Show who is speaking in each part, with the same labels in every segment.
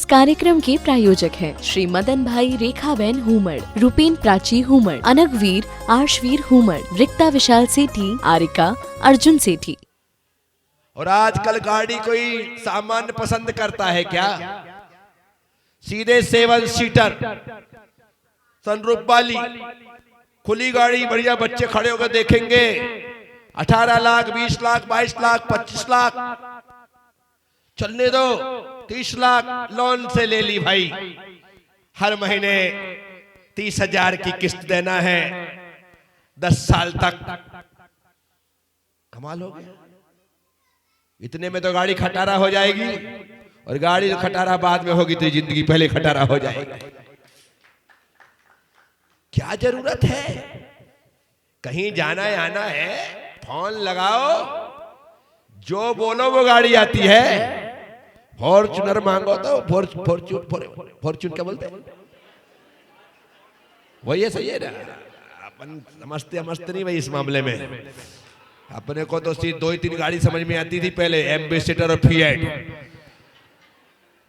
Speaker 1: कार्यक्रम के प्रायोजक हैं श्री मदन भाई रेखाबेन हुमड़, रूपेन प्राची हुमड़, अनगवीर आर्शवीर हुमड़, रिक्ता विशाल सेठी, आरिका अर्जुन सेठी।
Speaker 2: और आजकल गाड़ी कोई सामान्य पसंद करता है क्या? सीधे 7 सीटर सनरूफ वाली खुली गाड़ी, बढ़िया बच्चे खड़े होकर देखेंगे। 18 लाख, 20 लाख, 22 लाख, 25 लाख, चलने दो 30 लाख लोन से ले ली भाई। हर महीने 30,000 की किस्त देना है 10 साल तक। कमाल हो गया। इतने में तो गाड़ी खटारा हो जाएगी, और गाड़ी तो खटारा बाद में होगी तो जिंदगी पहले खटारा हो जाएगी। क्या जरूरत है? कहीं जाना है आना है, फोन लगाओ, जो बोलो वो गाड़ी आती है। फॉर्च्यूनर मांगो तो फॉर्च्यून क्या बोलते हैं, वही है, सही है ना? अपन समझते नहीं भाई इस मामले में। अपने को तो सिर्फ 2-3 गाड़ी समझ में आती थी पहले, एम्बेसडर और फिएट।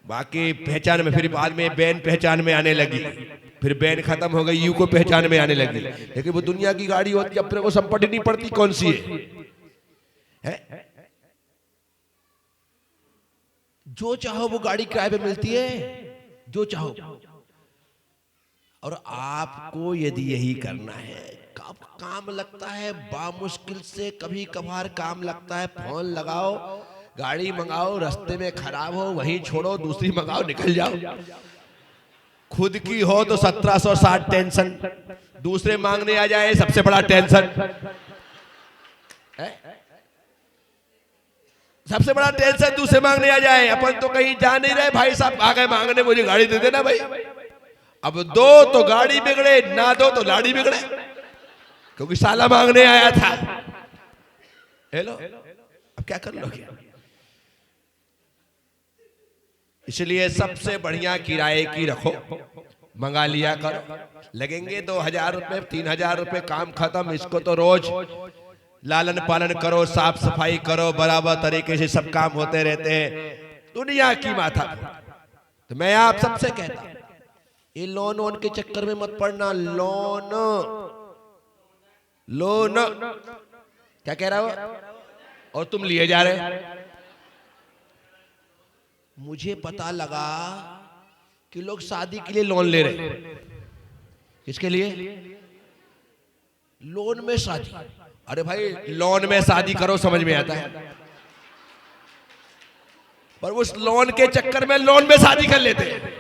Speaker 2: बाकी पहचान में, फिर बाद में बैन पहचान में आने लगी, फिर बैन खत्म हो गई, यू को पहचान में आने लगी। लेकिन वो दुनिया की गाड़ी होती, अपने को समझ नहीं पड़ती कौन सी है? जो चाहो वो गाड़ी किराए पे मिलती है, जो चाहो। और आपको यदि यही करना है, कब काम लगता है बामुश्किल से, कभी कभार काम लगता है। फोन लगाओ, गाड़ी मंगाओ, रास्ते में खराब हो वहीं छोड़ो, दूसरी मंगाओ, निकल जाओ। खुद की हो तो 1760 टेंशन, दूसरे मांगने आ जाए सबसे बड़ा टेंशन है। सबसे बड़ा टेंशन दूसरे मांगने आ जाए। अपन तो कहीं जा नहीं रहे, भाई साहब आ गए मांगने, मुझे गाड़ी दे देना भाई। अब दो तो गाड़ी बिगड़े, ना दो तो लाड़ी बिगड़े, क्योंकि साला मांगने आया था। हेलो, अब क्या कर लोगे? इसलिए सबसे बढ़िया किराए की रखो, मंगा लिया करो। लगेंगे 2,000 रुपए, 3,000 रुपए, काम खत्म। इसको तो रोज लालन पालन करो, साफ सफाई करो, बराबर तरीके से सब काम होते रहते हैं। दुनिया की माथा। तो मैं आप सबसे कहता हूं, ये लोन वोन के चक्कर में मत पड़ना। लोन लोन क्या कह रहा हो? और तुम लिए जा रहे। मुझे पता लगा कि लोग शादी के लिए लोन ले रहे। किसके लिए? लोन में शादी। अरे भाई, लोन में शादी करो, समझ में आता है, पर उस लोन के चक्कर में लोन में शादी कर लेते हैं,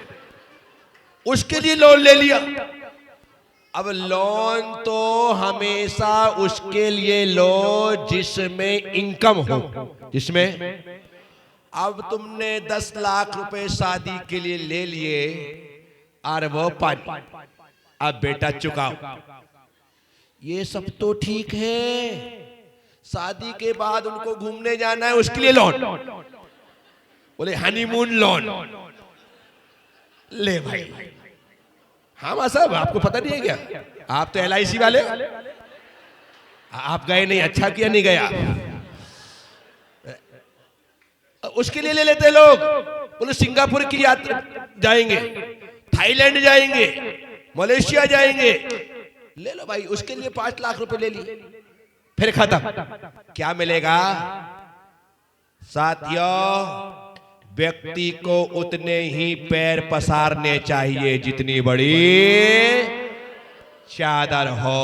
Speaker 2: उसके लिए लोन ले लिया। अब लोन तो हमेशा उसके लिए लो जिसमें इनकम हो, जिसमें। अब तुमने 10 लाख रुपए शादी के लिए ले लिए, और वो पानी, अब बेटा चुकाओ। ये सब तो ठीक है, शादी के बाद उनको घूमने जाना है, उसके लिए लोन, बोले हनीमून लोन ले भाई। हाँ मां साहब, आपको पता नहीं है क्या? आप तो LIC वाले, आप गए नहीं, अच्छा किया नहीं गया। उसके लिए ले लेते लोग, बोले सिंगापुर की यात्रा जाएंगे, थाईलैंड जाएंगे, मलेशिया जाएंगे, ले लो भाई। उसके लिए 5 लाख रुपए ले लिए, फिर खत्म। क्या मिलेगा? साथियों, व्यक्ति को उतने ही पैर पसारने चाहिए जितनी बड़ी चादर हो,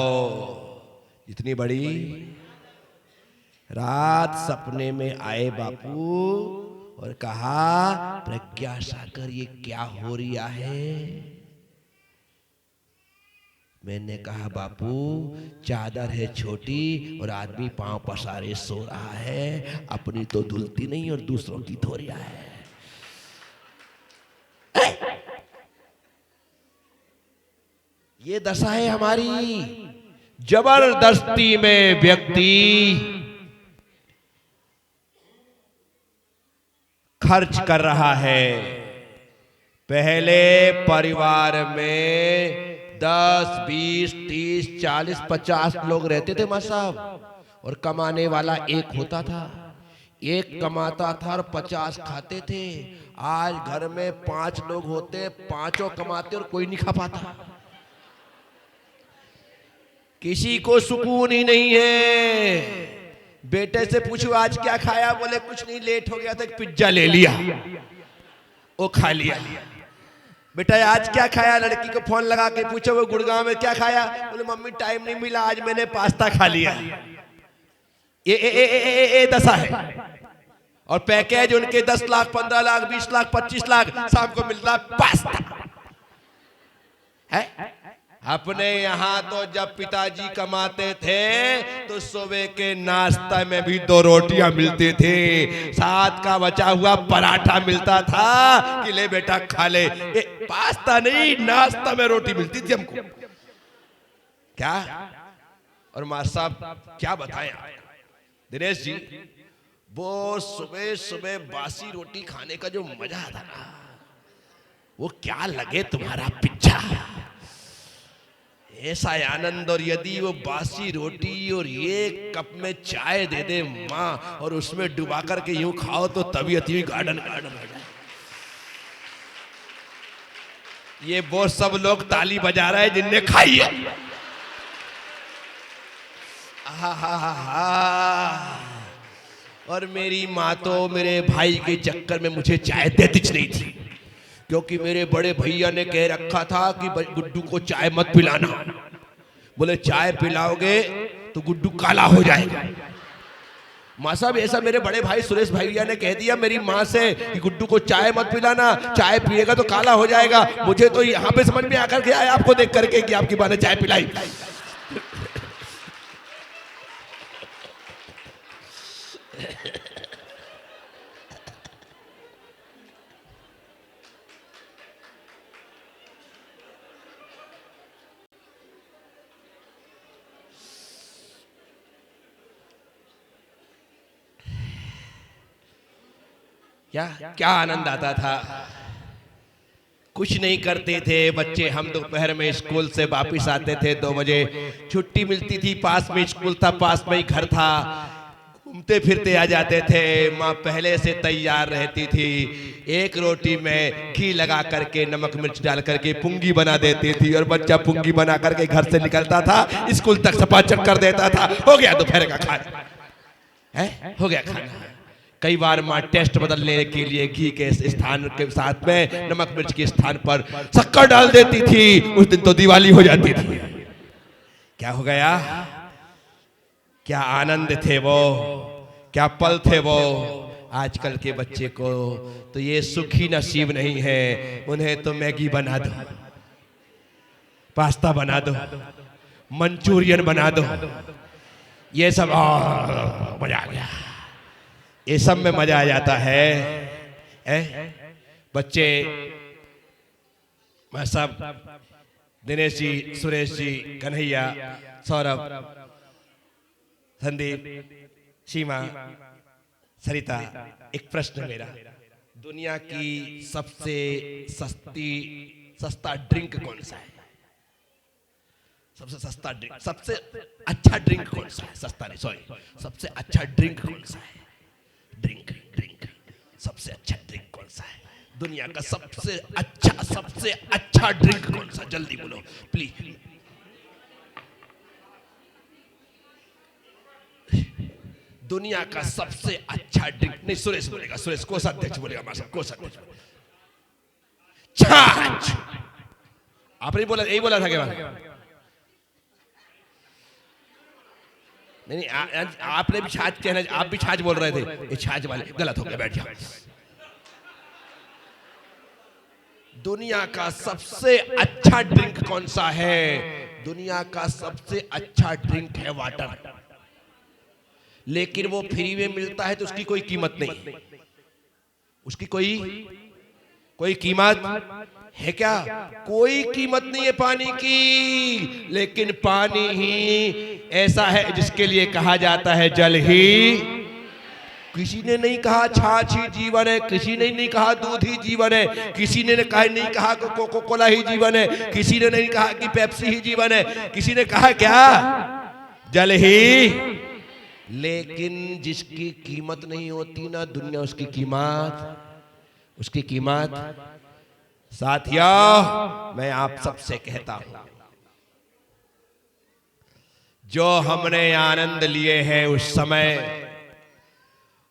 Speaker 2: जितनी बड़ी। रात सपने में आए बापू और कहा, प्रज्ञा सागर ये क्या हो रहा है? मैंने कहा, बापू चादर है छोटी और आदमी पांव पसारे सो रहा है, अपनी तो धुलती नहीं और दूसरों की धो रहा है। ये दशा है हमारी। जबरदस्ती में व्यक्ति खर्च कर रहा है। पहले परिवार में 10, 20, 30, 40, 50 लोग रहते थे मां साहब, और कमाने वाला एक होता था। एक कमाता था और 50 खाते थे। आज घर में 5 लोग होते, पांचों कमाते और कोई नहीं खा पाता। किसी को सुकून ही नहीं है। बेटे से पूछो आज क्या खाया, बोले कुछ नहीं, लेट हो गया था, एक पिज्जा ले लिया, वो खा लिया। बेटा आज क्या खाया, लड़की को फोन लगा के पूछो वो गुड़गांव में क्या खाया, बोले मम्मी टाइम नहीं मिला, आज मैंने पास्ता खा लिया। ये दशा है। और पैकेज उनके 10 लाख 15 लाख 20 लाख 25 लाख, शाम को मिलता पास्ता है। अपने यहाँ तो जब पिताजी कमाते थे तो सुबह के नाश्ता में भी 2 रोटियां मिलती थी, साथ का बचा हुआ पराठा मिलता था कि ले बेटा खा ले। पास्ता नहीं, नाश्ता में रोटी मिलती थी हमको। क्या और मां साहब क्या बताएं दिनेश जी, वो सुबह सुबह बासी रोटी खाने का जो मजा आता ना, वो क्या लगे तुम्हारा पिज्जा, ऐसा आनंद। और यदि वो बासी रोटी और ये कप में चाय दे दे माँ, और उसमें डुबा करके यूं खाओ तो तबीयत ही गार्डन गार्डन हो जाए। ये वो सब लोग ताली बजा रहे हैं जिनने खाई है। और मेरी माँ तो मेरे भाई के चक्कर में मुझे चाय देती नहीं थी, क्योंकि मेरे बड़े भैया ने कह रखा था कि गुड्डू को चाय मत पिलाना, बोले चाय पिलाओगे तो गुड्डू काला हो जाएगा। माँ साहब ऐसा मेरे बड़े भाई सुरेश भैया ने कह दिया मेरी माँ से कि गुड्डू को चाय मत पिलाना, चाय पिएगा तो काला हो जाएगा। मुझे तो यहाँ पे समझ में आकर के आया आपको देख करके कि आपकी माँ ने चाय पिलाई। क्या आनंद आता था। कुछ नहीं करते थे बच्चे हम, दोपहर में स्कूल से वापस आते थे, 2 बजे छुट्टी मिलती थी, पास में स्कूल था, पास में ही घर था, घूमते फिरते आ जाते थे। माँ पहले से तैयार रहती थी, एक रोटी में घी लगा करके नमक मिर्च डाल करके पुंगी बना देती थी, और बच्चा पुंगी बना करके घर से निकलता था, स्कूल तक सपाचट कर देता था। हो गया दोपहर का खाना है, हो गया खाना। कई बार माँ टेस्ट बदलने के लिए घी के स्थान के साथ में नमक मिर्च के स्थान पर शक्कर डाल देती थी। उस दिन तो दिवाली हो जाती थी। क्या हो गया, क्या आनंद थे वो, क्या पल थे वो। आजकल के बच्चे को तो ये सुख ही नसीब नहीं है। उन्हें तो मैगी बना दो, पास्ता बना दो, मंचूरियन बना दो, ये सब मजा आ गया, ये सब में मजा आ जाता है। बच्चे मैं सब दिनेश जी, सुरेश जी, कन्हैया, सौरभ, संदीप, सीमा, सरिता, एक प्रश्न मेरा, दुनिया की सबसे सस्ता ड्रिंक कौन सा है? सबसे सस्ता ड्रिंक, सबसे अच्छा ड्रिंक कौन सा है? सस्ता नहीं, सॉरी, सबसे अच्छा ड्रिंक कौन सा है? ड्रिंक सबसे अच्छा ड्रिंक कौन सा है? दुनिया का सबसे अच्छा ड्रिंक कौन सा? जल्दी बोलो प्लीज। दुनिया का सबसे अच्छा ड्रिंक नहीं, सुरेश बोलेगा, सुरेश कोषाध्यक्ष बोलेगा, हमारा कोषाध्यक्ष। छाछ। आपने बोला, यही बोला था क्या? नहीं, आपने भी छाछ कहना, आप भी छाछ बोल रहे थे, ये छाछ वाले गलत हो गया, बैठ जाओ। दुनिया का सबसे अच्छा ड्रिंक कौन सा है? दुनिया का सबसे अच्छा ड्रिंक है वाटर, लेकिन वो फ्री में मिलता है तो उसकी कोई कीमत नहीं, उसकी कोई कीमत है क्या? कोई कीमत नहीं है पानी की। लेकिन पानी ही ऐसा है जिसके लिए कहा जाता है जल ही। किसी ने नहीं कहा छाछ ही जीवन है, किसी ने नहीं कहा दूध ही जीवन है, किसी ने नहीं कहा कि कोको कोला ही जीवन है, किसी ने नहीं कहा कि पेप्सी ही जीवन है, किसी ने कहा क्या? जल ही। लेकिन जिसकी कीमत नहीं होती ना दुनिया उसकी कीमत, उसकी कीमत साथियों मैं आप सबसे कहता हूं, जो हमने आनंद लिए हैं उस समय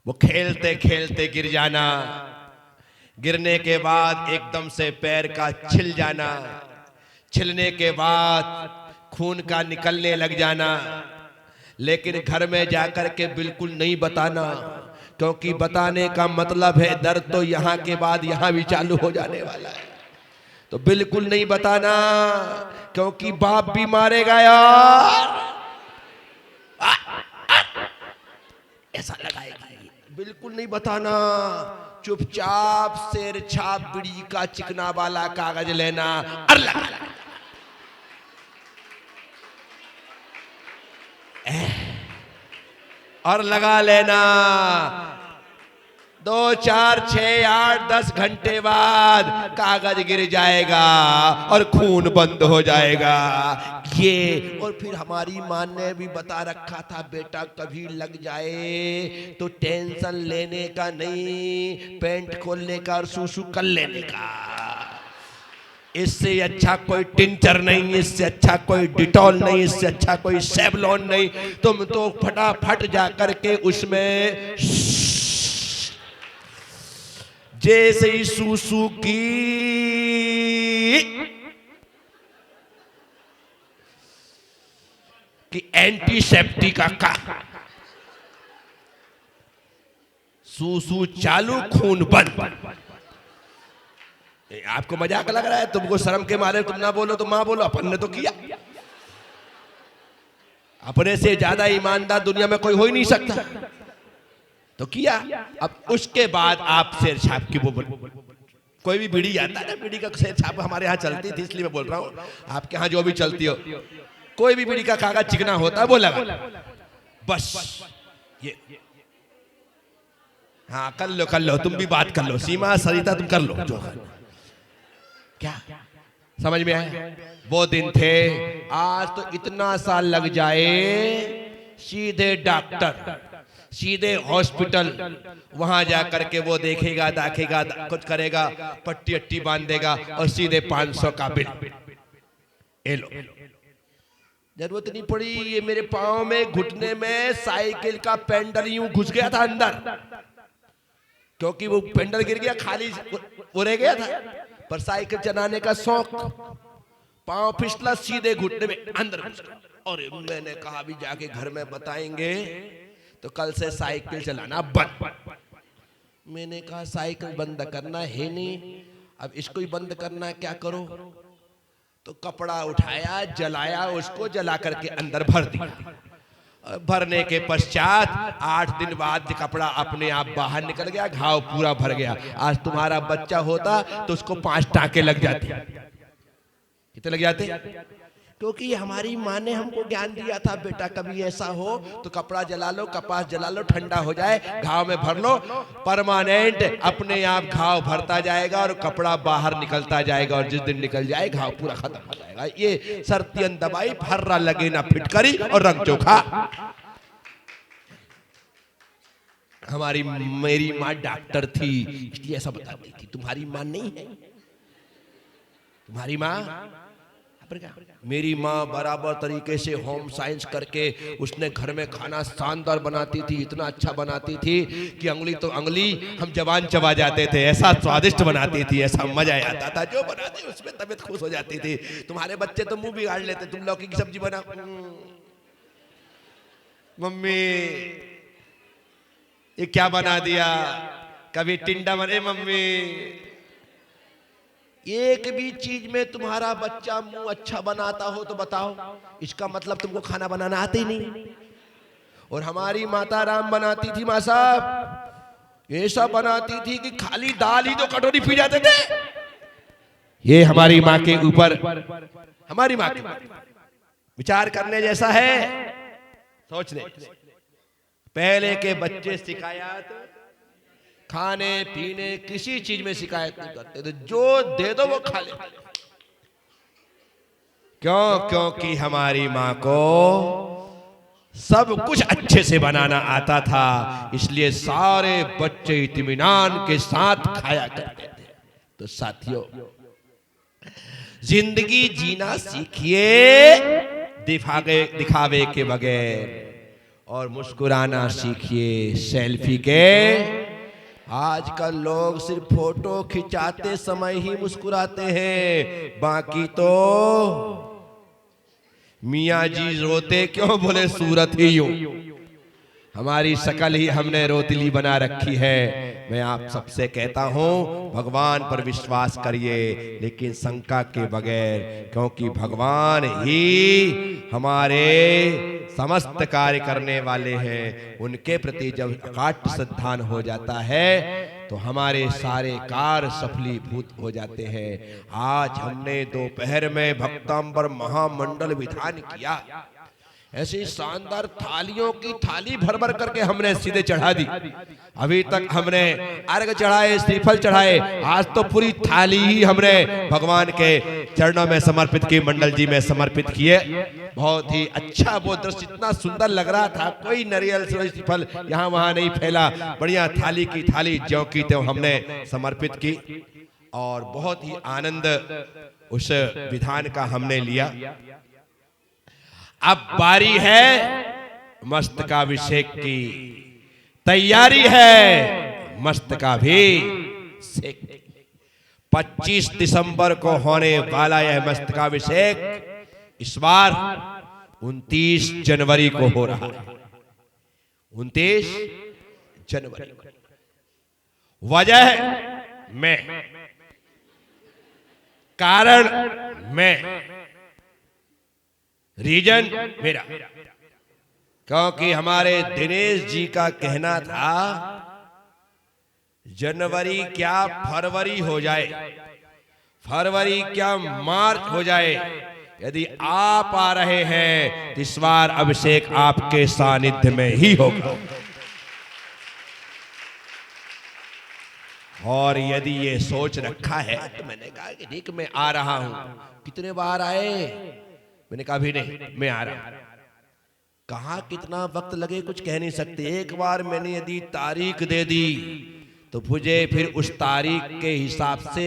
Speaker 2: वो खेलते खेलते गिर जाना, गिरने के बाद एकदम से पैर का छिल जाना, छिलने के बाद खून का निकलने लग जाना, लेकिन घर में जाकर के बिल्कुल नहीं बताना, क्योंकि बताने का मतलब है दर्द तो यहां के बाद यहां भी चालू हो जाने वाला है। तो बिल्कुल नहीं बताना, क्योंकि बाप भी मारेगा यार, ऐसा लगाएगा। बिल्कुल नहीं बताना, चुपचाप शेर छाप बीड़ी का चिकना वाला कागज लेना और लगा और लगा लेना। 2, 4, 6, 8, 10 घंटे बाद कागज गिर जाएगा और खून बंद हो जाएगा। ये और फिर हमारी माँ ने भी बता रखा था, बेटा कभी लग जाए तो टेंशन लेने का नहीं, पेंट खोलने का और सूसू कर लेने का। इससे अच्छा कोई टिंचर नहीं, इससे अच्छा कोई डिटॉल नहीं, इससे अच्छा कोई सेवलॉन नहीं। तुम तो फटाफट जा करके उसमें जैसे ही सूसू की कि एंटीसेप्टिक का सूसू चालू खून बंद। आपको मजाक लग रहा है, तुमको शर्म के मारे तुम ना बोलो तो मां बोलो, अपन ने तो किया। अपने से ज्यादा ईमानदार दुनिया में कोई हो ही नहीं सकता, तो किया। अब उसके बाद आप शेर छाप की वो कोई भी बीड़ी आता है ना, बीड़ी का शेर छाप हमारे यहाँ चलती थी, इसलिए मैं बोल रहा हूँ, आपके यहाँ जो भी चलती हो, कोई भी बीड़ी का कागज चिकना होता है वो लगा बस। ये हाँ कर लो, तुम भी बात कर लो, सीमा सरिता तुम कर लो जो क्या समझ में आया। वो दिन थे, आज तो इतना साल लग जाए, सीधे डॉक्टर, सीधे हॉस्पिटल, वहां जाकर के वो देखेगा, दाखेगा, कुछ करेगा, पट्टी अट्टी बांध देगा और सीधे 500 का बिल। ए लो, जरूरत नहीं पड़ी। ये मेरे पाँव में घुटने में साइकिल का पेंडल यूं घुस गया था अंदर, क्योंकि वो पेंडल गिर गया, खाली वो रह गया था, पर साइकिल चलाने का शौक, पाँव फिसला सीधे घुटने में अंदर घुस गया। और मैंने कहा अभी जाके घर में बताएंगे तो कल से साइकिल चलाना बंद। मैंने कहा साइकिल बंद करना है नहीं, अब इसको ही बंद करना है, क्या करो? तो कपड़ा उठाया, जलाया, उसको जला करके अंदर भर दिया। भरने के पश्चात 8 दिन बाद कपड़ा अपने आप बाहर निकल गया, घाव पूरा भर गया। आज तुम्हारा बच्चा होता तो उसको 5 टांके लग जाते। कितने लग जाते? क्योंकि हमारी माँ ने हमको ज्ञान दिया था, बेटा कभी ऐसा हो तो कपड़ा जला लो, कपास जला लो, ठंडा हो जाए, घाव में भर लो, परमानेंट अपने आप घाव भरता जाएगा और कपड़ा बाहर निकलता जाएगा, और जिस दिन निकल जाए घाव पूरा खत्म हो जाएगा। ये सर्तियन दवाई, फर्रा लगे ना फिटकरी और रंग चोखा। हमारी मेरी माँ डॉक्टर थी, इसलिए ऐसा बताती थी। तुम्हारी माँ नहीं है? तुम्हारी माँ? मेरी माँ बराबर तरीके से होम साइंस करके उसने घर में खाना शानदार बनाती थी, इतना अच्छा बनाती थी कि अंगुली तो अंगुली हम जबान चबा जाते थे, ऐसा स्वादिष्ट बनाती थी, ऐसा मजा आता था। जो बनाती उसमें तबीयत खुश हो जाती थी। तुम्हारे बच्चे तो मुंह बिगाड़ लेते, तुम लौकी की सब्जी बना, मम्मी ये क्या बना दिया, कभी टिंडा बने, मम्मी एक भी चीज में तुम्हारा बच्चा मुंह अच्छा बनाता हो तो बताओ, इसका मतलब तुमको खाना बनाना आता ही नहीं। और हमारी माता राम बनाती थी, माँ साहब ऐसा बनाती थी कि खाली दाल ही तो कटोरी पी जाते थे। ये हमारी माँ के ऊपर, हमारी माँ के विचार करने जैसा है, सोचने। पहले के बच्चे शिकायत खाने पीने किसी चीज में शिकायत नहीं करते थे, जो दे दो वो खा ले। क्यों? क्योंकि हमारी माँ को सब कुछ अच्छे से बनाना आता था, इसलिए सारे बच्चे इत्मीनान के साथ खाया करते थे। तो साथियों, जिंदगी जीना सीखिए दिखावे के बगैर, और मुस्कुराना सीखिए सेल्फी के। आजकल लोग सिर्फ फोटो खिंचाते समय ही मुस्कुराते हैं, बाकी तो मियाँ जी रोते क्यों, बोले सूरत ही यूं, हमारी शक्ल ही हमने रोतली बना रखी है। मैं आप सबसे कहता हूं, भगवान पर विश्वास करिए, लेकिन शंका के बगैर, क्योंकि भगवान ही हमारे समस्त कार्य करने वाले हैं। उनके प्रति जब अकाट श्रद्धान हो जाता है तो हमारे सारे कार्य सफलीभूत हो जाते हैं। आज हमने दोपहर में भक्तांबर महामंडल विधान किया, ऐसी शानदार थालियों की थाली भर भर करके हमने सीधे चढ़ा दी। अभी तक हमने अर्घ चढ़ाए, श्रीफल चढ़ाए, आज तो पूरी थाली ही हमने भगवान के चरणों में समर्पित की, मंडल जी में समर्पित किए। बहुत ही अच्छा वो दृश्य, इतना सुंदर लग रहा था, कोई नारियल श्रीफल यहाँ वहां नहीं फैला, बढ़िया थाली की थाली ज्यों की त्यों हमने समर्पित की, और बहुत ही आनंद उस विधान का हमने लिया। अब बारी है मस्तकाभिषेक की, तैयारी है मस्तकाभिषेक। 25 दिसंबर को होने वाला यह मस्तकाभिषेक इस बार 29 जनवरी को हो रहा है। 29 जनवरी, वजह मैं, कारण मैं, रीजन मेरा, क्योंकि हमारे दिनेश जी का कहना था जनवरी क्या फरवरी हो जाए, फरवरी क्या मार्च हो जाए, यदि आप आ रहे हैं तो इस बार अभिषेक आपके सानिध्य में ही होगा। और यदि ये सोच रखा है, तो मैंने कहा कि ठीक मैं आ रहा हूं, कितने बार आए, मैंने कहा भी नहीं मैं आ रहा हूं। कहा कितना वक्त लगे कुछ कह नहीं सकते, एक बार मैंने यदि तारीख दे दी तो मुझे फिर उस तारीख के हिसाब से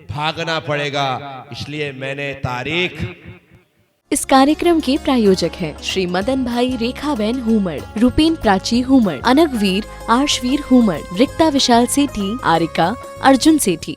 Speaker 2: भागना पड़ेगा, इसलिए मैंने तारीख।
Speaker 1: इस कार्यक्रम के प्रायोजक हैं श्री मदन भाई रेखाबेन हुमड़, रूपेन प्राची हुमड़, अनगवीर आर्शवीर हुमड़, रिक्ता विशाल सेठी, आरिका अर्जुन सेठी।